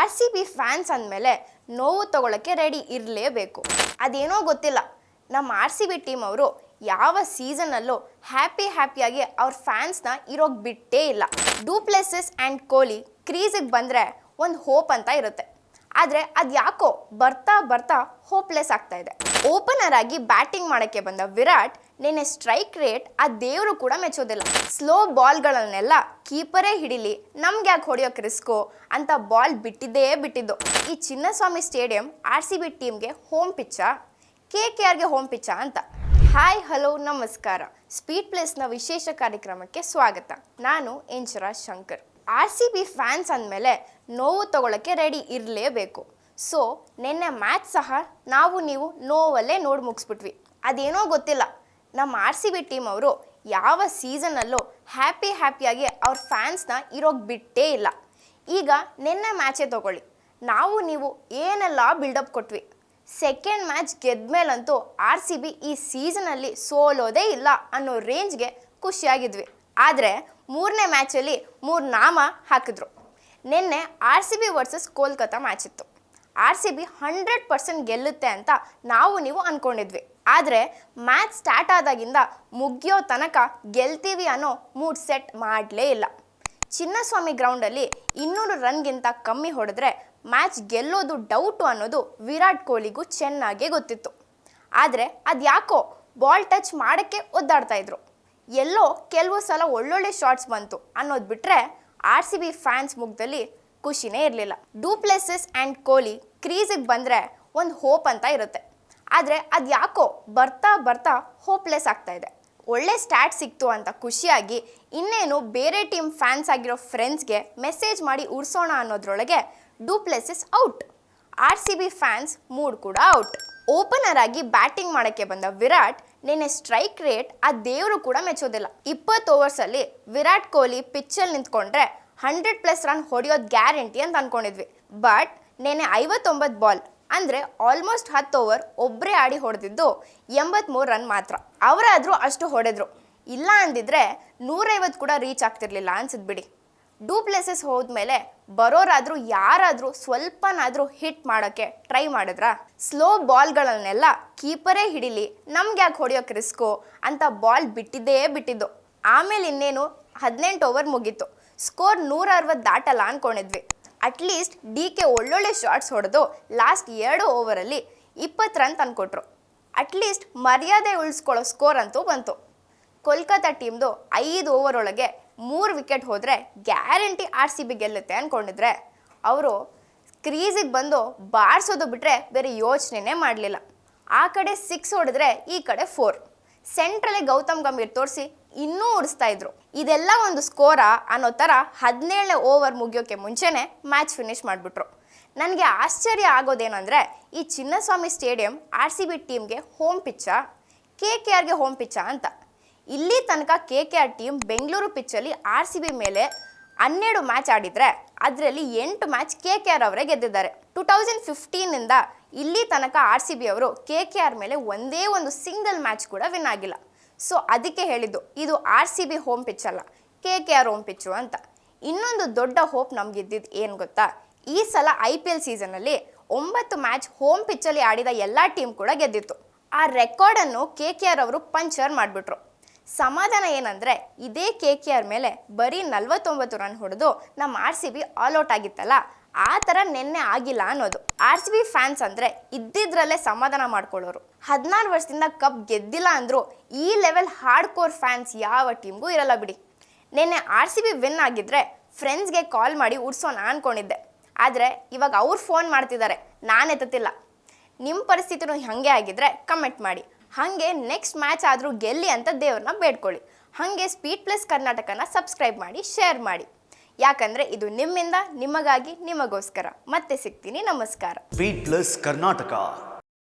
R C B fans ಅಂದಮೇಲೆ ನೋವು ತಗೊಳ್ಳೋಕ್ಕೆ ರೆಡಿ ಇರಲೇಬೇಕು. ಅದೇನೋ ಗೊತ್ತಿಲ್ಲ, ನಮ್ಮ ಆರ್ ಸಿ ಬಿ ಟೀಮ್ ಅವರು ಯಾವ ಸೀಸನಲ್ಲೂ ಹ್ಯಾಪಿಯಾಗಿ ಅವ್ರ ಫ್ಯಾನ್ಸ್ನ ಇರೋಕ್ಕೆ ಬಿಟ್ಟೇ ಇಲ್ಲ. ಡೂಪ್ಲೆಸಿಸ್ ಆ್ಯಂಡ್ ಕೊಹ್ಲಿ ಕ್ರೀಸಿಗೆ ಬಂದರೆ ಒಂದು ಹೋಪ್ ಅಂತ ಇರುತ್ತೆ. ಆದರೆ ಅದು ಯಾಕೋ ಬರ್ತಾ ಹೋಪ್ಲೆಸ್ ಆಗ್ತಾ ಇದೆ. ಓಪನರ್ ಆಗಿ ಬ್ಯಾಟಿಂಗ್ ಮಾಡೋಕ್ಕೆ ಬಂದ ವಿರಾಟ್ ನಿನ್ನೆ ಸ್ಟ್ರೈಕ್ ರೇಟ್ ಆ ದೇವರು ಕೂಡ ಮೆಚ್ಚೋದಿಲ್ಲ. ಸ್ಲೋ ಬಾಲ್ಗಳನ್ನೆಲ್ಲ ಕೀಪರೇ ಹಿಡಿಲಿ, ನಮ್ಗೆ ಯಾಕೆ ಹೊಡೆಯೋಕೆ ರಿಸ್ಕು ಅಂತ ಬಾಲ್ ಬಿಟ್ಟಿದ್ದು. ಈ Chinnaswamy stadium R C B ಟೀಮ್ಗೆ ಹೋಮ್ ಪಿಚ್ಚಾ, KKRಗೆ ಹೋಮ್ ಪಿಚ್ಚಾ ಅಂತ. ಹಾಯ್ ಹಲೋ ನಮಸ್ಕಾರ, ಸ್ಪೀಡ್ ಪ್ಲೇಸ್ನ ವಿಶೇಷ ಕಾರ್ಯಕ್ರಮಕ್ಕೆ ಸ್ವಾಗತ. ನಾನು Inchara Shankar. R C B fans ಅಂದಮೇಲೆ ನೋವು ತಗೊಳ್ಳೋಕ್ಕೆ ರೆಡಿ ಇರಲೇಬೇಕು. ಸೊ ನಿನ್ನೆ ಮ್ಯಾಚ್ ಸಹ ನೀವು ನೋವಲ್ಲೇ ನೋಡಿ ಮುಗಿಸ್ಬಿಟ್ವಿ. ಅದೇನೋ ಗೊತ್ತಿಲ್ಲ, ನಮ್ಮ ಆರ್ ಸಿ ಬಿ ಟೀಮ್ ಅವರು ಯಾವ ಸೀಸನಲ್ಲೂ ಹ್ಯಾಪಿಯಾಗಿ ಅವ್ರ ಫ್ಯಾನ್ಸ್ನ ಇರೋಕ್ಕೆ ಬಿಟ್ಟೇ ಇಲ್ಲ. ಈಗ ನಿನ್ನೆ ಮ್ಯಾಚೇ ತಗೊಳ್ಳಿ, ನೀವು ಏನೆಲ್ಲ ಬಿಲ್ಡಪ್ ಕೊಟ್ವಿ. ಸೆಕೆಂಡ್ ಮ್ಯಾಚ್ ಗೆದ್ಮೇಲಂತೂ ಆರ್ ಸಿ ಬಿ ಈ ಸೀಸನಲ್ಲಿ ಸೋಲೋದೇ ಇಲ್ಲ ಅನ್ನೋ ರೇಂಜ್ಗೆ ಖುಷಿಯಾಗಿದ್ವಿ. ಆದರೆ ಮೂರನೇ ಮ್ಯಾಚಲ್ಲಿ 3 ನಾಮ ಹಾಕಿದ್ರು. ನಿನ್ನೆ R C B versus Kolkata match ಇತ್ತು. ಆರ್ ಸಿ ಬಿ 100% ಗೆಲ್ಲುತ್ತೆ ಅಂತ ನೀವು ಅಂದ್ಕೊಂಡಿದ್ವಿ. ಆದರೆ ಮ್ಯಾಚ್ ಸ್ಟಾರ್ಟ್ ಆದಾಗಿಂದ ಮುಗಿಯೋ ತನಕ ಗೆಲ್ತೀವಿ ಅನ್ನೋ ಮೂಡ್ ಸೆಟ್ ಮಾಡಲೇ ಇಲ್ಲ. ಚಿನ್ನಸ್ವಾಮಿ ಗ್ರೌಂಡಲ್ಲಿ 200 ರನ್ಗಿಂತ ಕಮ್ಮಿ ಹೊಡೆದ್ರೆ ಮ್ಯಾಚ್ ಗೆಲ್ಲೋದು ಡೌಟು ಅನ್ನೋದು ವಿರಾಟ್ ಕೊಹ್ಲಿಗೂ ಚೆನ್ನಾಗೇ ಗೊತ್ತಿತ್ತು. ಆದರೆ ಅದು ಯಾಕೋ ಬಾಲ್ ಟಚ್ ಮಾಡೋಕ್ಕೆ ಒದ್ದಾಡ್ತಾ ಇದ್ರು. ಎಲ್ಲೋ ಕೆಲವು ಸಲ ಒಳ್ಳೊಳ್ಳೆ ಶಾಟ್ಸ್ ಬಂತು ಅನ್ನೋದು ಬಿಟ್ಟರೆ ಆರ್ ಸಿ ಬಿ ಫ್ಯಾನ್ಸ್ ಮುಖದಲ್ಲಿ ಖುಷಿನೇ ಇರಲಿಲ್ಲ. ಡೂಪ್ಲೆಸಿಸ್ ಆ್ಯಂಡ್ ಕೊಹ್ಲಿ ಕ್ರೀಸಿಗೆ ಬಂದರೆ ಒಂದು ಹೋಪ್ ಅಂತ ಇರುತ್ತೆ. ಆದರೆ ಅದು ಯಾಕೋ ಬರ್ತಾ ಹೋಪ್ಲೆಸ್ ಆಗ್ತಾ ಇದೆ. ಒಳ್ಳೆ ಸ್ಟಾರ್ಟ್ ಸಿಕ್ತು ಅಂತ ಖುಷಿಯಾಗಿ ಇನ್ನೇನು ಬೇರೆ ಟೀಮ್ ಫ್ಯಾನ್ಸ್ ಆಗಿರೋ ಫ್ರೆಂಡ್ಸ್ಗೆ ಮೆಸೇಜ್ ಮಾಡಿ ಉರ್ಸೋಣ ಅನ್ನೋದ್ರೊಳಗೆ du Plessis out. R C B fans mood ಕೂಡ ಔಟ್. ಓಪನರ್ ಆಗಿ ಬ್ಯಾಟಿಂಗ್ ಮಾಡೋಕ್ಕೆ ಬಂದ ವಿರಾಟ್ ನಿನ್ನೆ ಸ್ಟ್ರೈಕ್ ರೇಟ್ ಆ ದೇವರು ಕೂಡ ಮೆಚ್ಚೋದಿಲ್ಲ. 20 ಓವರ್ಸಲ್ಲಿ ವಿರಾಟ್ ಕೊಹ್ಲಿ ಪಿಚ್ಚಲ್ಲಿ ನಿಂತ್ಕೊಂಡ್ರೆ 100+ ರನ್ ಹೊಡೆಯೋದು ಗ್ಯಾರಂಟಿ ಅಂತ ಅಂದ್ಕೊಂಡಿದ್ವಿ. ಬಟ್ ನಿನ್ನೆ 59 ಬಾಲ್ ಅಂದರೆ ಆಲ್ಮೋಸ್ಟ್ 10 ಓವರ್ ಒಬ್ಬರೇ ಆಡಿ ಹೊಡೆದಿದ್ದು 83 ರನ್ ಮಾತ್ರ. ಅವರಾದರೂ ಅಷ್ಟು ಹೊಡೆದ್ರು, ಇಲ್ಲ ಅಂದಿದ್ರೆ 150 ಕೂಡ ರೀಚ್ ಆಗ್ತಿರ್ಲಿಲ್ಲ ಅನ್ಸಿದ್ ಬಿಡಿ. ಡೂಪ್ಲೆಸಿಸ್ ಹೋದ್ಮೇಲೆ ಬರೋರಾದರೂ ಯಾರಾದರೂ ಸ್ವಲ್ಪನಾದರೂ ಹಿಟ್ ಮಾಡೋಕ್ಕೆ ಟ್ರೈ ಮಾಡಿದ್ರಾ? ಸ್ಲೋ ಬಾಲ್ಗಳನ್ನೆಲ್ಲ ಕೀಪರೇ ಹಿಡಿಲಿ, ನಮ್ಗೆ ಯಾಕೆ ಹೊಡೆಯೋಕೆ ರಿಸ್ಕು ಅಂತ ಬಾಲ್ ಬಿಟ್ಟಿದ್ದು. ಆಮೇಲೆ ಇನ್ನೇನು 18 ಓವರ್ ಮುಗೀತು. ಸ್ಕೋರ್ 160 ದಾಟಲ್ಲ ಅಂದ್ಕೊಂಡಿದ್ವಿ. ಅಟ್ಲೀಸ್ಟ್ DK ಒಳ್ಳೊಳ್ಳೆ ಶಾಟ್ಸ್ ಹೊಡೆದು ಲಾಸ್ಟ್ 2 ಓವರಲ್ಲಿ 20 ರನ್ ತಂದುಕೊಟ್ರು. ಅಟ್ಲೀಸ್ಟ್ ಮರ್ಯಾದೆ ಉಳಿಸ್ಕೊಳ್ಳೋ ಸ್ಕೋರ್ ಅಂತೂ ಬಂತು. ಕೋಲ್ಕತ್ತಾ ಟೀಮ್ದು 5 ಓವರ್ ಒಳಗೆ 3 ವಿಕೆಟ್ ಹೋದರೆ ಗ್ಯಾರಂಟಿ ಆರ್ ಸಿ ಬಿ ಗೆಲ್ಲುತ್ತೆ ಅಂದ್ಕೊಂಡಿದ್ರೆ ಅವರು ಕ್ರೀಸಿಗೆ ಬಂದು ಬಾರಿಸೋದು ಬಿಟ್ಟರೆ ಬೇರೆ ಯೋಚನೆನೇ ಮಾಡಲಿಲ್ಲ. ಆ ಕಡೆ 6 ಹೊಡೆದ್ರೆ ಈ ಕಡೆ 4. ಸೆಂಟ್ರಲ್ಲೇ ಗೌತಮ್ ಗಂಭೀರ್ ತೋರಿಸಿ ಇನ್ನೂ ಉಡಿಸ್ತಾ ಇದ್ರು. ಇದೆಲ್ಲ ಒಂದು ಸ್ಕೋರಾ ಅನ್ನೋ ಥರ 17ನೇ ಓವರ್ ಮುಗಿಯೋಕ್ಕೆ ಮುಂಚೆನೇ ಮ್ಯಾಚ್ ಫಿನಿಶ್ ಮಾಡಿಬಿಟ್ರು. ನನಗೆ ಆಶ್ಚರ್ಯ ಆಗೋದೇನೆಂದರೆ ಈ Chinnaswamy stadium R C B ಟೀಮ್ಗೆ ಹೋಮ್ ಪಿಚ್ಚಾ, KKRಗೆ ಹೋಮ್ ಪಿಚ್ಚಾ ಅಂತ. ಇಲ್ಲಿ ತನಕ KKR ಟೀಮ್ ಬೆಂಗಳೂರು ಪಿಚ್ಚಲ್ಲಿ ಆರ್ ಸಿ ಬಿ ಮೇಲೆ 12 ಮ್ಯಾಚ್ ಆಡಿದರೆ ಅದರಲ್ಲಿ 8 ಮ್ಯಾಚ್ KKR ಅವರೇ ಗೆದ್ದಿದ್ದಾರೆ. 2015ನಿಂದ ಇಲ್ಲಿ ತನಕ ಆರ್ ಸಿ ಬಿ ಅವರು KKR ಮೇಲೆ ಒಂದೇ ಒಂದು ಸಿಂಗಲ್ ಮ್ಯಾಚ್ ಕೂಡ ವಿನ್ ಆಗಿಲ್ಲ. ಸೊ ಅದಕ್ಕೆ ಹೇಳಿದ್ದು ಇದು R C B home pitch ಅಲ್ಲ, KKR ಹೋಮ್ ಪಿಚ್ಚು ಅಂತ. ಇನ್ನೊಂದು ದೊಡ್ಡ ಹೋಪ್ ನಮಗಿದ್ದಿದ್ದು ಏನು ಗೊತ್ತಾ? ಈ ಸಲ IPL ಸೀಸನಲ್ಲಿ 9 ಮ್ಯಾಚ್ ಹೋಮ್ ಪಿಚ್ಚಲ್ಲಿ ಆಡಿದ ಎಲ್ಲ ಟೀಮ್ ಕೂಡ ಗೆದ್ದಿತ್ತು. ಆ ರೆಕಾರ್ಡನ್ನು KKR ಅವರು ಪಂಚರ್ ಮಾಡಿಬಿಟ್ರು. ಸಮಾಧಾನ ಏನಂದರೆ ಇದೇ KKR ಮೇಲೆ ಬರೀ 49 ರನ್ ಹೊಡೆದು ನಮ್ಮ ಆರ್ ಸಿ ಬಿ ಆಲ್ಔಟ್ ಆಗಿತ್ತಲ್ಲ, ಆ ಥರ ನಿನ್ನೆ ಆಗಿಲ್ಲ ಅನ್ನೋದು. ಆರ್ ಸಿ ಬಿ ಫ್ಯಾನ್ಸ್ ಅಂದರೆ ಇದ್ದಿದ್ರಲ್ಲೇ ಸಮಾಧಾನ ಮಾಡ್ಕೊಳ್ಳೋರು. 16 ವರ್ಷದಿಂದ ಕಪ್ ಗೆದ್ದಿಲ್ಲ ಅಂದರೂ ಈ ಲೆವೆಲ್ ಹಾರ್ಡ್ ಕೋರ್ ಫ್ಯಾನ್ಸ್ ಯಾವ ಟೀಮ್ಗೂ ಇರಲ್ಲ ಬಿಡಿ. ನಿನ್ನೆ ಆರ್ ಸಿ ಬಿ ವಿನ್ ಆಗಿದ್ದರೆ ಫ್ರೆಂಡ್ಸ್ಗೆ ಕಾಲ್ ಮಾಡಿ ಉಡ್ಸೋಣ ಅಂದ್ಕೊಂಡಿದ್ದೆ. ಆದರೆ ಇವಾಗ ಅವ್ರು ಫೋನ್ ಮಾಡ್ತಿದ್ದಾರೆ, ನಾನು ಎತ್ತುತ್ತಿಲ್ಲ. ನಿಮ್ಮ ಪರಿಸ್ಥಿತಿನೂ ಹಾಗೆ ಆಗಿದ್ದರೆ ಕಮೆಂಟ್ ಮಾಡಿ. ಹಾಗೆ ನೆಕ್ಸ್ಟ್ ಮ್ಯಾಚ್ ಆದರೂ ಗೆಲ್ಲಿ ಅಂತ ದೇವ್ರನ್ನ ಬೇಡ್ಕೊಳ್ಳಿ. ಹಾಗೆ ಸ್ಪೀಡ್ ಪ್ಲಸ್ ಕರ್ನಾಟಕನ ಸಬ್ಸ್ಕ್ರೈಬ್ ಮಾಡಿ, ಶೇರ್ ಮಾಡಿ. ಯಾಕಂದರೆ ಇದು ನಿಮ್ಮಿಂದ ನಿಮಗಾಗಿ ನಿಮಗೋಸ್ಕರ. ಮತ್ತೆ ಸಿಗ್ತೀನಿ, ನಮಸ್ಕಾರ. Speed plus Karnataka.